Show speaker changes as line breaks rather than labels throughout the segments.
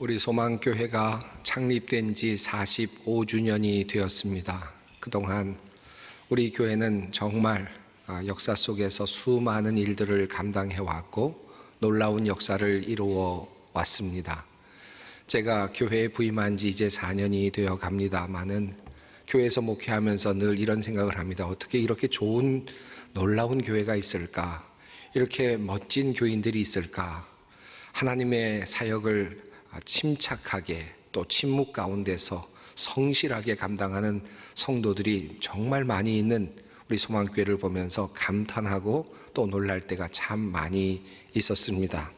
우리 소망교회가 창립된 지 45주년이 되었습니다. 그동안 우리 교회는 정말 역사 속에서 수많은 일들을 감당해 왔고 놀라운 역사를 이루어 왔습니다. 제가 교회에 부임한 지 이제 4년이 되어 갑니다마는 교회에서 목회하면서 늘 이런 생각을 합니다. 어떻게 이렇게 좋은 놀라운 교회가 있을까? 이렇게 멋진 교인들이 있을까? 하나님의 사역을 침착하게 또 침묵 가운데서 성실하게 감당하는 성도들이 정말 많이 있는 우리 소망교회를 보면서 감탄하고 또 놀랄 때가 참 많이 있었습니다.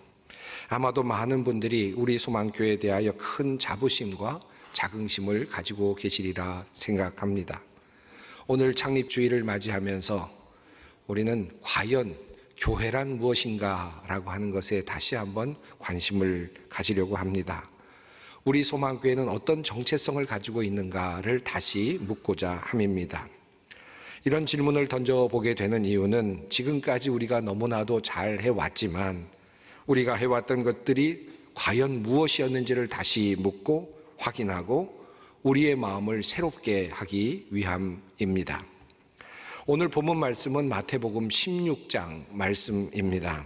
아마도 많은 분들이 우리 소망교회에 대하여 큰 자부심과 자긍심을 가지고 계시리라 생각합니다. 오늘 창립주일을 맞이하면서 우리는 과연 교회란 무엇인가 라고 하는 것에 다시 한번 관심을 가지려고 합니다. 우리 소망교회는 어떤 정체성을 가지고 있는가를 다시 묻고자 함입니다. 이런 질문을 던져보게 되는 이유는 지금까지 우리가 너무나도 잘 해왔지만 우리가 해왔던 것들이 과연 무엇이었는지를 다시 묻고 확인하고 우리의 마음을 새롭게 하기 위함입니다. 오늘 본문 말씀은 마태복음 16장 말씀입니다.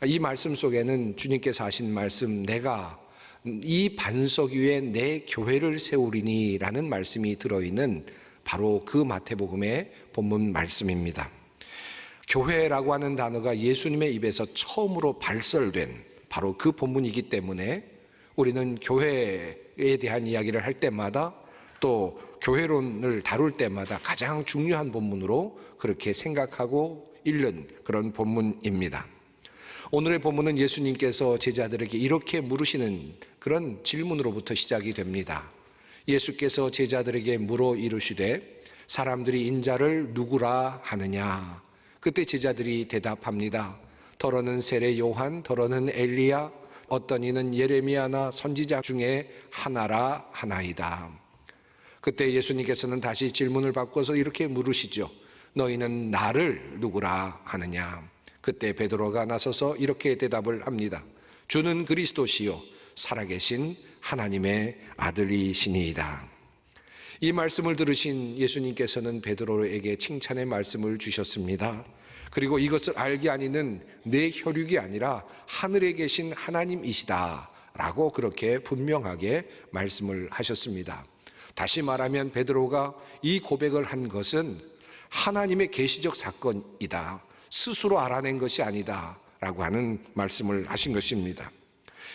이 말씀 속에는 주님께서 하신 말씀, 내가 이 반석 위에 내 교회를 세우리니 라는 말씀이 들어있는 바로 그 마태복음의 본문 말씀입니다. 교회라고 하는 단어가 예수님의 입에서 처음으로 발설된 바로 그 본문이기 때문에 우리는 교회에 대한 이야기를 할 때마다 또 교회론을 다룰 때마다 가장 중요한 본문으로 그렇게 생각하고 읽는 그런 본문입니다. 오늘의 본문은 예수님께서 제자들에게 이렇게 물으시는 그런 질문으로부터 시작이 됩니다. 예수께서 제자들에게 물어 이르시되 사람들이 인자를 누구라 하느냐? 그때 제자들이 대답합니다. 더러는 세례 요한, 더러는 엘리야, 어떤 이는 예레미야나 선지자 중에 하나라 하나이다. 그때 예수님께서는 다시 질문을 바꿔서 이렇게 물으시죠. 너희는 나를 누구라 하느냐? 그때 베드로가 나서서 이렇게 대답을 합니다. 주는 그리스도시요 살아계신 하나님의 아들이시니이다. 이 말씀을 들으신 예수님께서는 베드로에게 칭찬의 말씀을 주셨습니다. 그리고 이것을 알게 아니는 내 혈육이 아니라 하늘에 계신 하나님이시다 라고 그렇게 분명하게 말씀을 하셨습니다. 다시 말하면 베드로가 이 고백을 한 것은 하나님의 계시적 사건이다. 스스로 알아낸 것이 아니다 라고 하는 말씀을 하신 것입니다.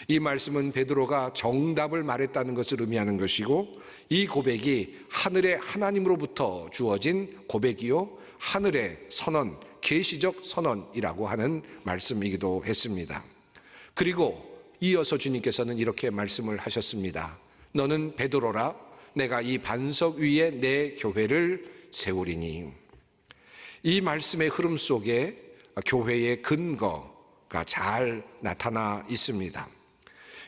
이 말씀은 베드로가 정답을 말했다는 것을 의미하는 것이고 이 고백이 하늘의 하나님으로부터 주어진 고백이요 하늘의 선언, 계시적 선언이라고 하는 말씀이기도 했습니다. 그리고 이어서 주님께서는 이렇게 말씀을 하셨습니다. 너는 베드로라 내가 이 반석 위에 내 교회를 세우리니. 이 말씀의 흐름 속에 교회의 근거가 잘 나타나 있습니다.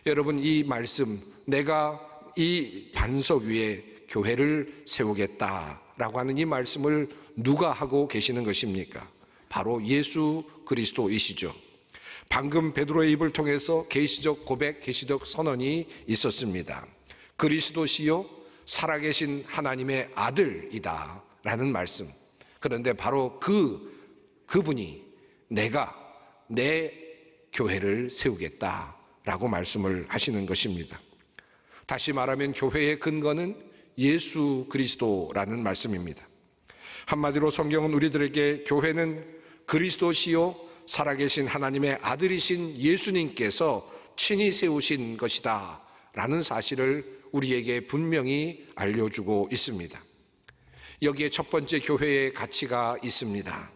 여러분, 이 말씀, 내가 이 반석 위에 교회를 세우겠다라고 하는 이 말씀을 누가 하고 계시는 것입니까? 바로 예수 그리스도이시죠. 방금 베드로의 입을 통해서 계시적 고백, 계시적 선언이 있었습니다. 그리스도시요 살아계신 하나님의 아들이다 라는 말씀. 그런데 바로 그분이 내가 내 교회를 세우겠다 라고 말씀을 하시는 것입니다. 다시 말하면 교회의 근거는 예수 그리스도라는 말씀입니다. 한마디로 성경은 우리들에게 교회는 그리스도시요 살아계신 하나님의 아들이신 예수님께서 친히 세우신 것이다 라는 사실을 우리에게 분명히 알려주고 있습니다. 여기에 첫 번째 교회의 가치가 있습니다.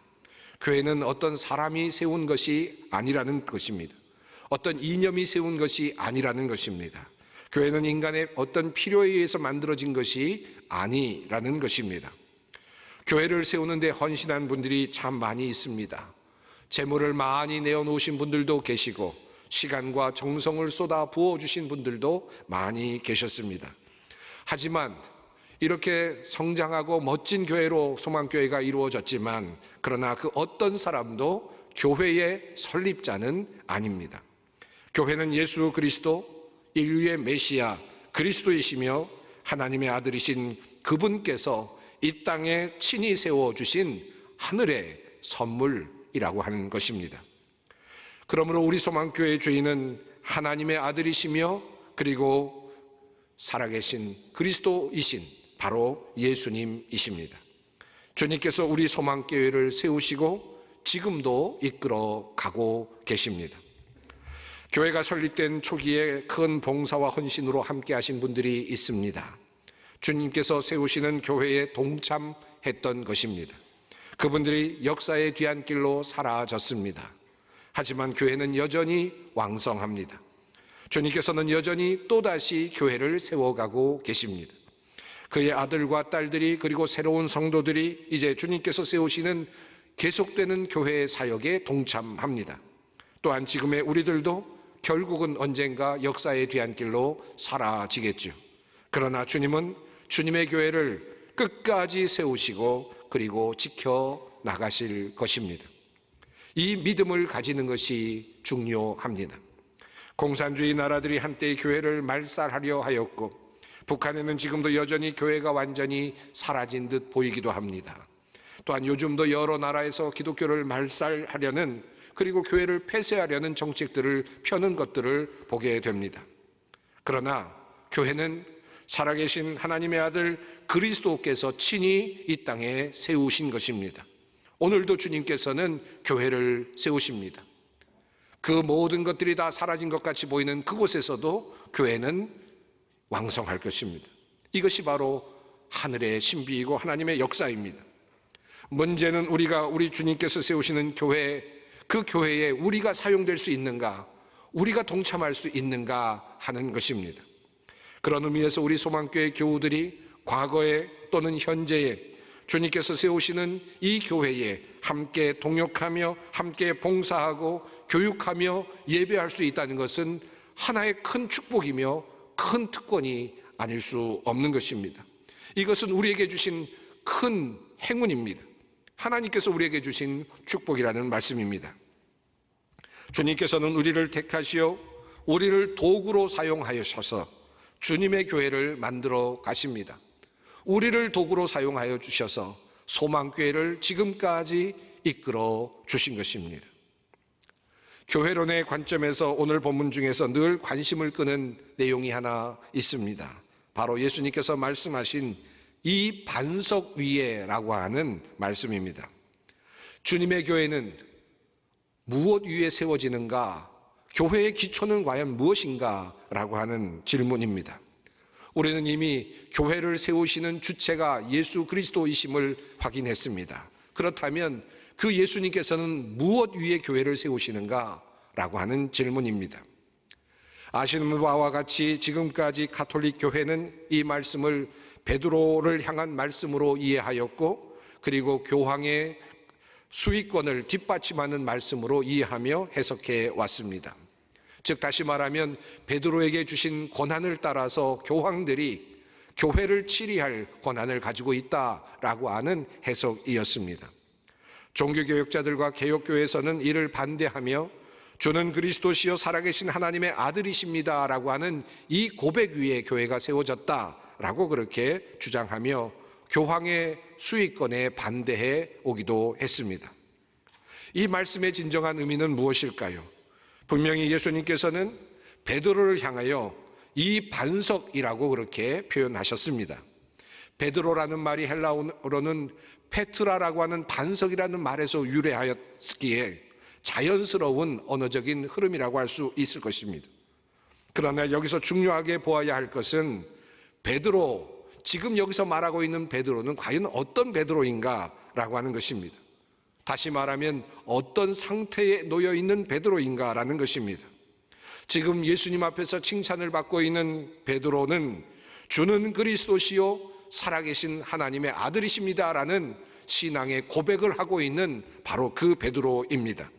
교회는 어떤 사람이 세운 것이 아니라는 것입니다. 어떤 이념이 세운 것이 아니라는 것입니다. 교회는 인간의 어떤 필요에 의해서 만들어진 것이 아니라는 것입니다. 교회를 세우는데 헌신한 분들이 참 많이 있습니다. 재물을 많이 내어놓으신 분들도 계시고 시간과 정성을 쏟아 부어주신 분들도 많이 계셨습니다. 하지만 이렇게 성장하고 멋진 교회로 소망교회가 이루어졌지만 그러나 그 어떤 사람도 교회의 설립자는 아닙니다. 교회는 예수 그리스도,
인류의 메시아 그리스도이시며 하나님의 아들이신 그분께서 이 땅에 친히 세워주신 하늘의 선물이라고 하는 것입니다. 그러므로 우리 소망교회의 주인은 하나님의 아들이시며 그리고 살아계신 그리스도이신 바로 예수님이십니다. 주님께서 우리 소망교회를 세우시고 지금도 이끌어 가고 계십니다. 교회가 설립된 초기에 큰 봉사와 헌신으로 함께 하신 분들이 있습니다. 주님께서 세우시는 교회에 동참했던 것입니다. 그분들이 역사의 뒤안길로 사라졌습니다. 하지만 교회는 여전히 왕성합니다. 주님께서는 여전히 또다시 교회를 세워가고 계십니다. 그의 아들과 딸들이 그리고 새로운 성도들이 이제 주님께서 세우시는 계속되는 교회의 사역에 동참합니다. 또한 지금의 우리들도 결국은 언젠가 역사의 뒤안길로 사라지겠죠. 그러나 주님은 주님의 교회를 끝까지 세우시고 그리고 지켜나가실 것입니다. 이 믿음을 가지는 것이 중요합니다. 공산주의 나라들이 한때 교회를 말살하려 하였고 북한에는 지금도 여전히 교회가 완전히 사라진 듯 보이기도 합니다. 또한 요즘도 여러 나라에서 기독교를 말살하려는 그리고 교회를 폐쇄하려는 정책들을 펴는 것들을 보게 됩니다. 그러나 교회는 살아계신 하나님의 아들 그리스도께서 친히 이 땅에 세우신 것입니다. 오늘도 주님께서는 교회를 세우십니다. 그 모든 것들이 다 사라진 것 같이 보이는 그곳에서도 교회는 왕성할 것입니다. 이것이 바로 하늘의 신비이고 하나님의 역사입니다. 문제는 우리 주님께서 세우시는 교회, 그 교회에 우리가 사용될 수 있는가, 우리가 동참할 수 있는가 하는 것입니다. 그런 의미에서 우리 소망교회 교우들이 과거에 또는 현재에 주님께서 세우시는 이 교회에 함께 동역하며 함께 봉사하고 교육하며 예배할 수 있다는 것은 하나의 큰 축복이며 큰 특권이 아닐 수 없는 것입니다. 이것은 우리에게 주신 큰 행운입니다. 하나님께서 우리에게 주신 축복이라는 말씀입니다. 주님께서는 우리를 택하시어 우리를 도구로 사용하셔서 주님의 교회를 만들어 가십니다. 우리를 도구로 사용하여 주셔서 소망교회를 지금까지 이끌어 주신 것입니다. 교회론의 관점에서 오늘 본문 중에서 늘 관심을 끄는 내용이 하나 있습니다. 바로 예수님께서 말씀하신 이 반석 위에라고 하는 말씀입니다. 주님의 교회는 무엇 위에 세워지는가? 교회의 기초는 과연 무엇인가? 라고 하는 질문입니다. 우리는 이미 교회를 세우시는 주체가 예수 그리스도이심을 확인했습니다. 그렇다면 그 예수님께서는 무엇 위에 교회를 세우시는가? 라고 하는 질문입니다. 아시는 바와 같이 지금까지 가톨릭 교회는 이 말씀을 베드로를 향한 말씀으로 이해하였고 그리고 교황의 수위권을 뒷받침하는 말씀으로 이해하며 해석해 왔습니다. 즉 다시 말하면 베드로에게 주신 권한을 따라서 교황들이 교회를 치리할 권한을 가지고 있다라고 하는 해석이었습니다. 종교개혁자들과 개혁교회에서는 이를 반대하며 주는 그리스도시요 살아계신 하나님의 아들이십니다 라고 하는 이 고백 위에 교회가 세워졌다라고 그렇게 주장하며 교황의 수위권에 반대해 오기도 했습니다. 이 말씀의 진정한 의미는 무엇일까요? 분명히 예수님께서는 베드로를 향하여 이 반석이라고 그렇게 표현하셨습니다. 베드로라는 말이 헬라어로는 페트라라고 하는 반석이라는 말에서 유래하였기에 자연스러운 언어적인 흐름이라고 할 수 있을 것입니다. 그러나 여기서 중요하게 보아야 할 것은 베드로, 지금 여기서 말하고 있는 베드로는 과연 어떤 베드로인가라고 하는 것입니다. 다시 말하면 어떤 상태에 놓여 있는 베드로인가라는 것입니다. 지금 예수님 앞에서 칭찬을 받고 있는 베드로는 주는 그리스도시요 살아계신 하나님의 아들이십니다라는 신앙의 고백을 하고 있는 바로 그 베드로입니다.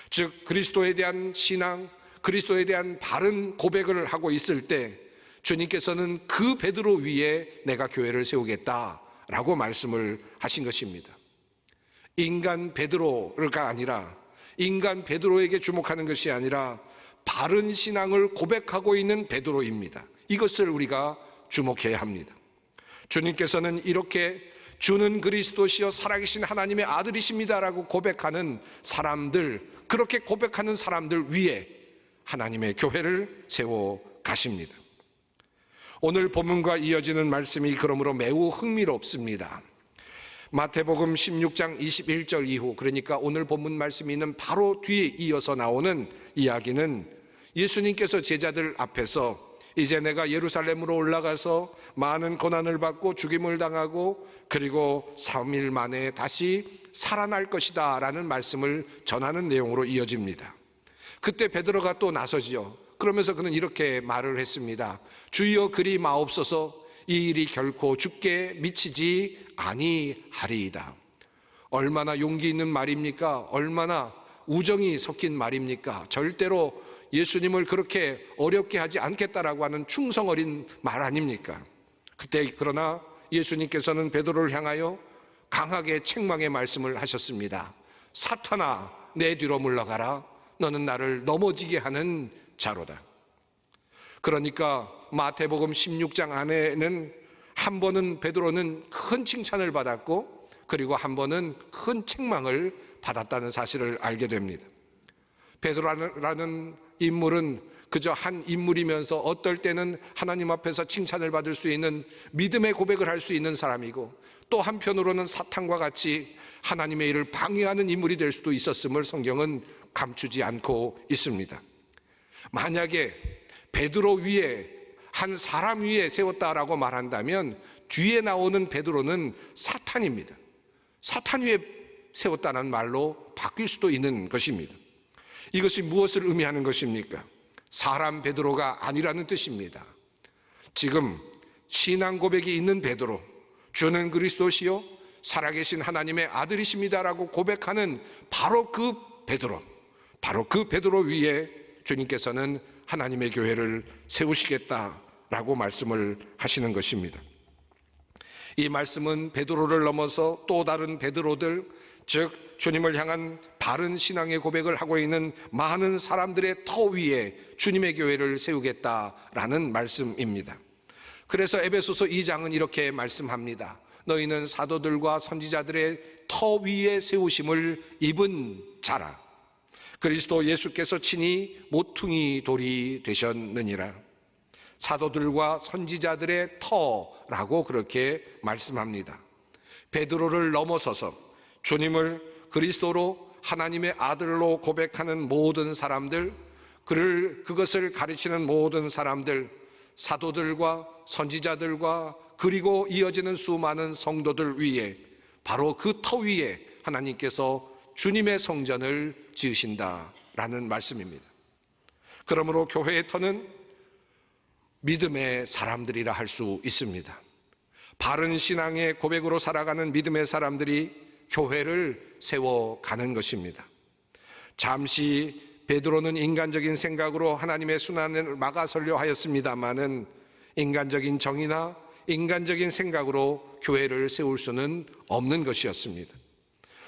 즉 그리스도에 대한 신앙, 그리스도에 대한 바른 고백을 하고 있을 때 주님께서는 그 베드로 위에 내가 교회를 세우겠다라고 말씀을 하신 것입니다. 인간 베드로가 아니라 인간 베드로에게 주목하는 것이 아니라 바른 신앙을 고백하고 있는 베드로입니다. 이것을 우리가 주목해야 합니다. 주님께서는 이렇게 주는 그리스도시요 살아계신 하나님의 아들이십니다라고 고백하는 사람들, 그렇게 고백하는 사람들 위에 하나님의 교회를 세워 가십니다. 오늘 본문과 이어지는 말씀이 그러므로 매우 흥미롭습니다. 마태복음 16장 21절 이후, 그러니까 오늘 본문 말씀이 있는 바로 뒤에 이어서 나오는 이야기는 예수님께서 제자들 앞에서 이제 내가 예루살렘으로 올라가서 많은 고난을 받고 죽임을 당하고 그리고 3일 만에 다시 살아날 것이다 라는 말씀을 전하는 내용으로 이어집니다. 그때 베드로가 또 나서지요. 그러면서 그는 이렇게 말을 했습니다. 주여 그리 마옵소서, 이 일이 결코 죽게 미치지 아니하리이다. 얼마나 용기 있는 말입니까? 얼마나 우정이 섞인 말입니까? 절대로 예수님을 그렇게 어렵게 하지 않겠다라고 하는 충성 어린 말 아닙니까? 그때 그러나 예수님께서는 베드로를 향하여 강하게 책망의 말씀을 하셨습니다. 사탄아, 내 뒤로 물러가라. 너는 나를 넘어지게 하는 자로다. 그러니까 마태복음 16장 안에는 한 번은 베드로는 큰 칭찬을 받았고 그리고 한 번은 큰 책망을 받았다는 사실을 알게 됩니다. 베드로라는 인물은 그저 한 인물이면서 어떨 때는 하나님 앞에서 칭찬을 받을 수 있는 믿음의 고백을 할 수 있는 사람이고 또 한편으로는 사탄과 같이 하나님의 일을 방해하는 인물이 될 수도 있었음을 성경은 감추지 않고 있습니다. 만약에 베드로 위에 한 사람 위에 세웠다라고 말한다면 뒤에 나오는 베드로는 사탄입니다. 사탄 위에 세웠다는 말로 바뀔 수도 있는 것입니다. 이것이 무엇을 의미하는 것입니까? 사람 베드로가 아니라는 뜻입니다. 지금 신앙 고백이 있는 베드로, 주는 그리스도시요 살아계신 하나님의 아들이십니다라고 고백하는 바로 그 베드로 위에 주님께서는 하나님의 교회를 세우시겠다라고 말씀을 하시는 것입니다. 이 말씀은 베드로를 넘어서 또 다른 베드로들, 즉 주님을 향한 바른 신앙의 고백을 하고 있는 많은 사람들의 터 위에 주님의 교회를 세우겠다라는 말씀입니다. 그래서 에베소서 2장은 이렇게 말씀합니다. 너희는 사도들과 선지자들의 터 위에 세우심을 입은 자라. 그리스도 예수께서 친히 모퉁이 돌이 되셨느니라. 사도들과 선지자들의 터라고 그렇게 말씀합니다. 베드로를 넘어서서 주님을 그리스도로 하나님의 아들로 고백하는 모든 사람들, 그것을 가르치는 모든 사람들, 사도들과 선지자들과 그리고 이어지는 수많은 성도들 위에 바로 그 터 위에 하나님께서 주님의 성전을 지으신다라는 말씀입니다. 그러므로 교회의 터는 믿음의 사람들이라 할 수 있습니다. 바른 신앙의 고백으로 살아가는 믿음의 사람들이 교회를 세워가는 것입니다. 잠시 베드로는 인간적인 생각으로 하나님의 순환을 막아서려 하였습니다마는 인간적인 정의나 인간적인 생각으로 교회를 세울 수는 없는 것이었습니다.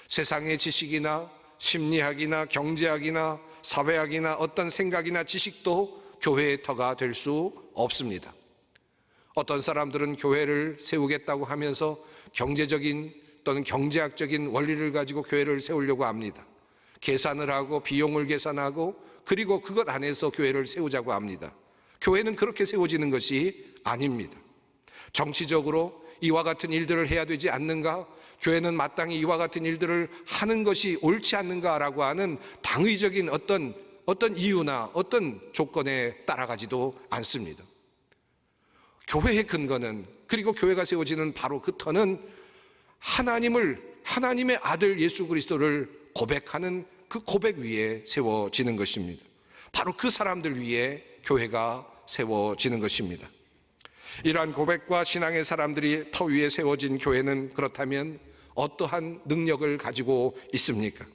세상의 지식이나 심리학이나 경제학이나 사회학이나 어떤 생각이나 지식도 교회의 터가 될 수 없습니다. 어떤 사람들은 교회를 세우겠다고 하면서 경제적인 또는 경제학적인 원리를 가지고 교회를 세우려고 합니다. 계산을 하고 비용을 계산하고 그리고 그것 안에서 교회를 세우자고 합니다. 교회는 그렇게 세워지는 것이 아닙니다. 정치적으로 이와 같은 일들을 해야 되지 않는가? 교회는 마땅히 이와 같은 일들을 하는 것이 옳지 않는가라고 하는 당위적인 어떤 이유나 어떤 조건에 따라가지도 않습니다. 교회의 근거는, 그리고 교회가 세워지는 바로 그 터는 하나님의 아들 예수 그리스도를 고백하는 그 고백 위에 세워지는 것입니다. 바로 그 사람들 위에 교회가 세워지는 것입니다. 이러한 고백과 신앙의 사람들이 터 위에 세워진 교회는 그렇다면 어떠한 능력을 가지고 있습니까?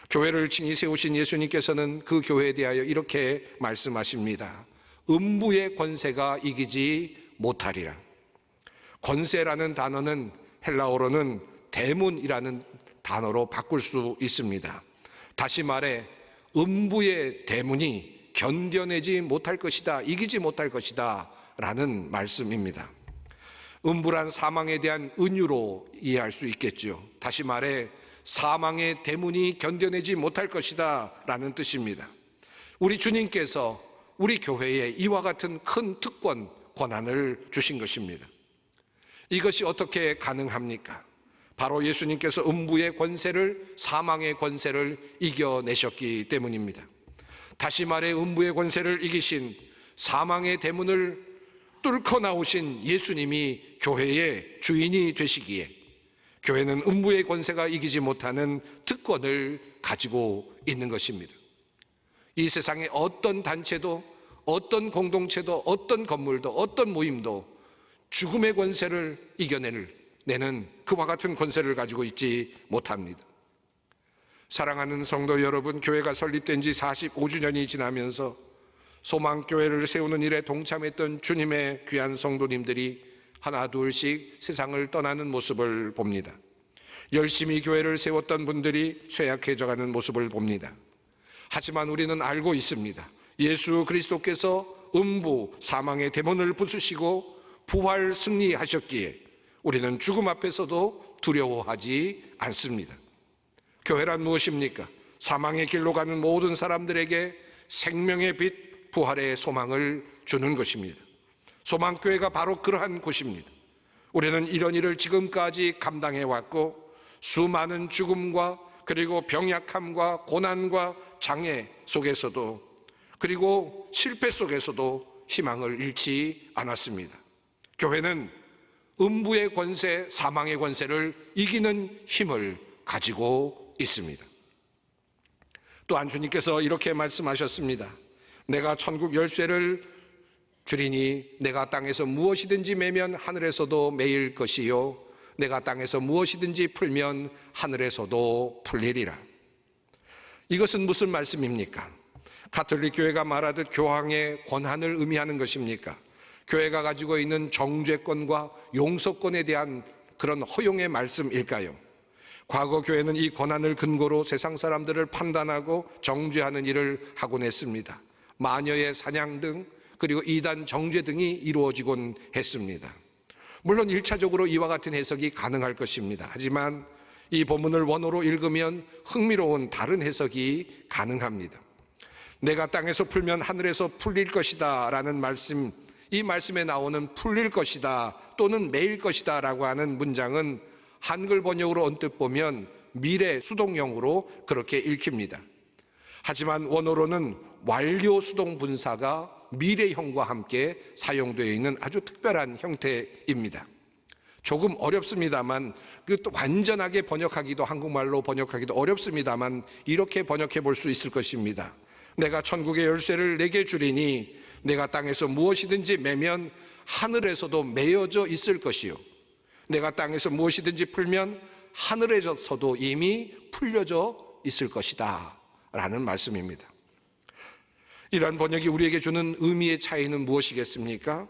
교회를 친히 세우신 예수님께서는 그 교회에 대하여 이렇게 말씀하십니다. 음부의 권세가 이기지 못하리라. 권세라는 단어는 헬라어로는 데몬이라는 단어로 바꿀 수 있습니다. 다시 말해 음부의 데몬이 견뎌내지 못할 것이다, 이기지 못할 것이다 라는 말씀입니다. 음부란 사망에 대한 은유로 이해할 수 있겠죠. 다시 말해 사망의 대문이 견뎌내지 못할 것이다 라는 뜻입니다. 우리 주님께서 우리 교회에 이와 같은 큰 특권, 권한을 주신 것입니다. 이것이 어떻게 가능합니까? 바로 예수님께서 음부의 권세를, 사망의 권세를 이겨내셨기 때문입니다. 다시 말해 음부의 권세를 이기신, 사망의 대문을 뚫고 나오신 예수님이 교회의 주인이 되시기에 교회는 음부의 권세가 이기지 못하는 특권을 가지고 있는 것입니다. 이 세상의 어떤 단체도, 어떤 공동체도, 어떤 건물도, 어떤 모임도 죽음의 권세를 이겨내는 그와 같은 권세를 가지고 있지 못합니다. 사랑하는 성도 여러분, 교회가 설립된 지 45주년이 지나면서 소망교회를 세우는 일에 동참했던 주님의 귀한 성도님들이 하나 둘씩 세상을 떠나는 모습을 봅니다. 열심히 교회를 세웠던 분들이 쇠약해져가는 모습을 봅니다. 하지만 우리는 알고 있습니다. 예수 그리스도께서 음부, 사망의 대문을 부수시고 부활 승리하셨기에 우리는 죽음 앞에서도 두려워하지 않습니다. 교회란 무엇입니까? 사망의 길로 가는 모든 사람들에게 생명의 빛, 부활의 소망을 주는 것입니다. 소망교회가 바로 그러한 곳입니다. 우리는 이런 일을 지금까지 감당해왔고 수많은 죽음과 그리고 병약함과 고난과 장애 속에서도 그리고 실패 속에서도 희망을 잃지 않았습니다. 교회는 음부의 권세, 사망의 권세를 이기는 힘을 가지고 있습니다. 또한 주님께서 이렇게 말씀하셨습니다. 내가 천국 열쇠를 주리니 내가 땅에서 무엇이든지 매면 하늘에서도 매일 것이요 내가 땅에서 무엇이든지 풀면 하늘에서도 풀리리라. 이것은 무슨 말씀입니까? 가톨릭 교회가 말하듯 교황의 권한을 의미하는 것입니까? 교회가 가지고 있는 정죄권과 용서권에 대한 그런 허용의 말씀일까요? 과거 교회는 이 권한을 근거로 세상 사람들을 판단하고 정죄하는 일을 하곤 했습니다. 마녀의 사냥 등 그리고 이단 정죄 등이 이루어지곤 했습니다. 물론 1차적으로 이와 같은 해석이 가능할 것입니다. 하지만 이 본문을 원어로 읽으면 흥미로운 다른 해석이 가능합니다. 내가 땅에서 풀면 하늘에서 풀릴 것이다 라는 말씀, 이 말씀에 나오는 풀릴 것이다 또는 매일 것이다 라고 하는 문장은 한글 번역으로 언뜻 보면 미래 수동형으로 그렇게 읽힙니다. 하지만 원어로는 완료 수동 분사가 미래형과 함께 사용되어 있는 아주 특별한 형태입니다. 조금 어렵습니다만 완전하게 번역하기도, 한국말로 번역하기도 어렵습니다만 이렇게 번역해 볼 수 있을 것입니다. 내가 천국의 열쇠를 내게 주리니 내가 땅에서 무엇이든지 매면 하늘에서도 매어져 있을 것이요 내가 땅에서 무엇이든지 풀면 하늘에서도 이미 풀려져 있을 것이다 라는 말씀입니다. 이러한 번역이 우리에게 주는 의미의 차이는 무엇이겠습니까?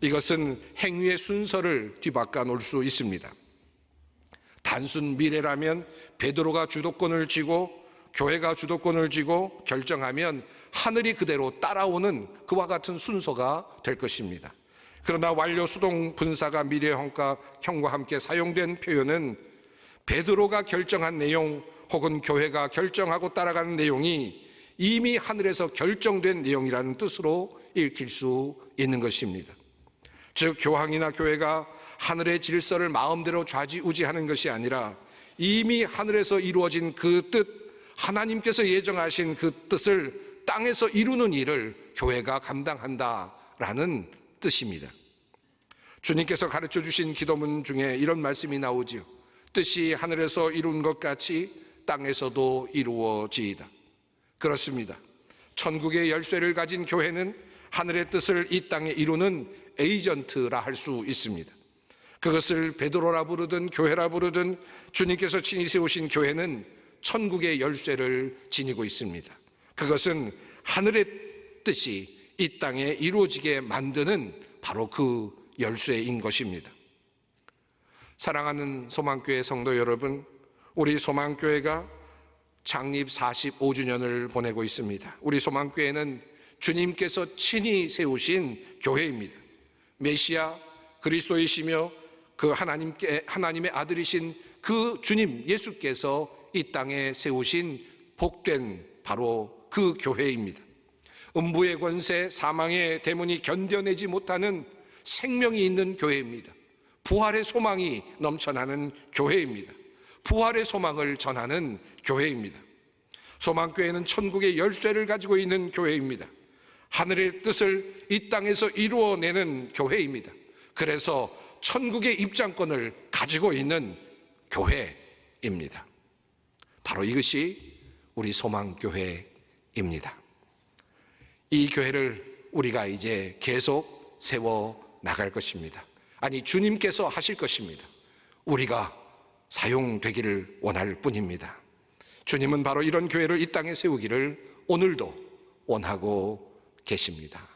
이것은 행위의 순서를 뒤바꿔 놓을 수 있습니다. 단순 미래라면 베드로가 주도권을 쥐고 교회가 주도권을 쥐고 결정하면 하늘이 그대로 따라오는 그와 같은 순서가 될 것입니다. 그러나 완료 수동 분사가 미래형과 함께 사용된 표현은 베드로가 결정한 내용 혹은 교회가 결정하고 따라가는 내용이 이미 하늘에서 결정된 내용이라는 뜻으로 읽힐 수 있는 것입니다. 즉 교황이나 교회가 하늘의 질서를 마음대로 좌지우지하는 것이 아니라 이미 하늘에서 이루어진 그 뜻, 하나님께서 예정하신 그 뜻을 땅에서 이루는 일을 교회가 감당한다라는 뜻입니다. 주님께서 가르쳐 주신 기도문 중에 이런 말씀이 나오죠. 뜻이 하늘에서 이룬 것 같이 땅에서도 이루어지이다. 그렇습니다. 천국의 열쇠를 가진 교회는 하늘의 뜻을 이 땅에 이루는 에이전트라 할 수 있습니다. 그것을 베드로라 부르든 교회라 부르든 주님께서 친히 세우신 교회는 천국의 열쇠를 지니고 있습니다. 그것은 하늘의 뜻이 이 땅에 이루어지게 만드는 바로 그 열쇠인 것입니다. 사랑하는 소망교회 성도 여러분, 우리 소망교회가 창립 45주년을 보내고 있습니다. 우리 소망교회는 주님께서 친히 세우신 교회입니다. 메시아 그리스도이시며 그 하나님의 아들이신 그 주님 예수께서 이 땅에 세우신 복된 바로 그 교회입니다. 음부의 권세, 사망의 대문이 견뎌내지 못하는 생명이 있는 교회입니다. 부활의 소망이 넘쳐나는 교회입니다. 부활의 소망을 전하는 교회입니다. 소망교회는 천국의 열쇠를 가지고 있는 교회입니다. 하늘의 뜻을 이 땅에서 이루어내는 교회입니다. 그래서 천국의 입장권을 가지고 있는 교회입니다. 바로 이것이 우리 소망교회입니다. 이 교회를 우리가 이제 계속 세워 나갈 것입니다. 아니, 주님께서 하실 것입니다. 우리가 사용되기를 원할 뿐입니다. 주님은 바로 이런 교회를 이 땅에 세우기를 오늘도 원하고 계십니다.